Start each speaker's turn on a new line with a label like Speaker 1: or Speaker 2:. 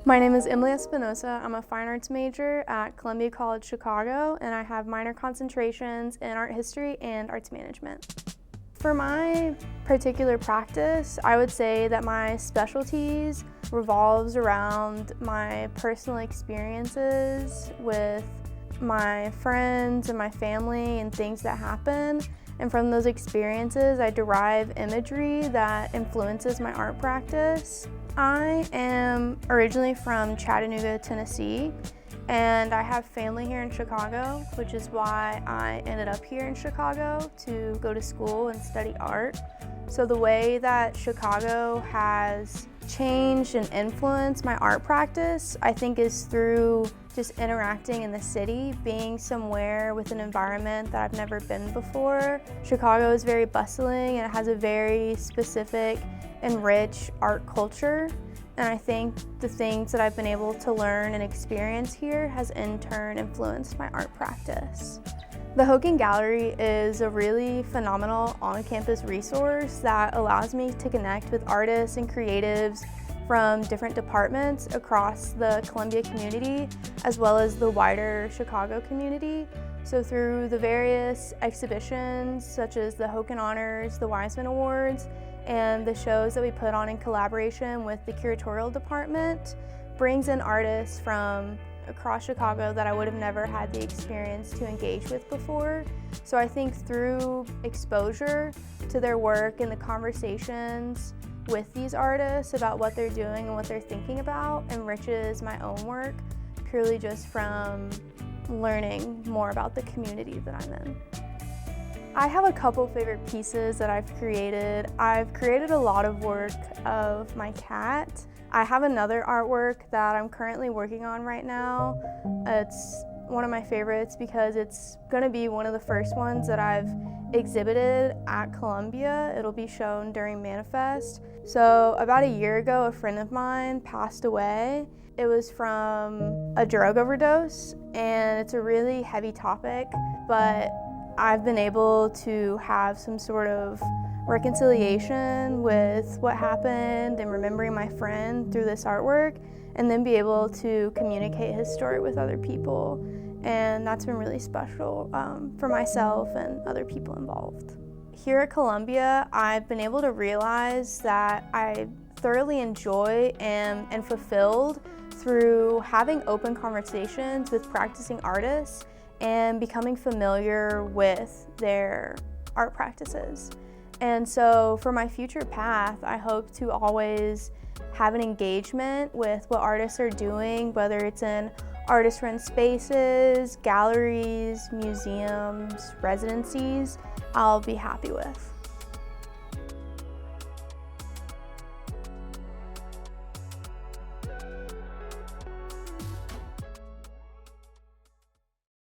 Speaker 1: My name is Emily Espinosa. I'm a fine arts major at Columbia College Chicago, and I have minor concentrations in art history and arts management. For my particular practice, I would say that my specialties revolves around my personal experiences with my friends and my family and things that happen. And from those experiences, I derive imagery that influences my art practice. I am originally from Chattanooga, Tennessee, and I have family here in Chicago, which is why I ended up here in Chicago to go to school and study art. So the way that Chicago has changed and influenced my art practice, I think, is through just interacting in the city, being somewhere with an environment that I've never been before. Chicago is very bustling and it has a very specific and rich art culture. And I think the things that I've been able to learn and experience here has in turn influenced my art practice. The Hogan Gallery is a really phenomenal on-campus resource that allows me to connect with artists and creatives from different departments across the Columbia community, as well as the wider Chicago community. So through the various exhibitions, such as the Hogan Honors, the Wiseman Awards, and the shows that we put on in collaboration with the curatorial department, brings in artists from across Chicago that I would have never had the experience to engage with before. So I think through exposure to their work and the conversations with these artists about what they're doing and what they're thinking about enriches my own work, purely just from learning more about the community that I'm in. I have a couple favorite pieces that I've created. I've created a lot of work of my cat. I have another artwork that I'm currently working on right now. It's one of my favorites because it's going to be one of the first ones that I've exhibited at Columbia. It'll be shown during Manifest. So about a year ago, a friend of mine passed away. It was from a drug overdose, and it's a really heavy topic, but I've been able to have some sort of reconciliation with what happened and remembering my friend through this artwork, and then be able to communicate his story with other people. And that's been really special for myself and other people involved. Here at Columbia, I've been able to realize that I thoroughly enjoy and fulfilled through having open conversations with practicing artists and becoming familiar with their art practices. And so for my future path, I hope to always have an engagement with what artists are doing, whether it's in artist-run spaces, galleries, museums, residencies. I'll be happy with.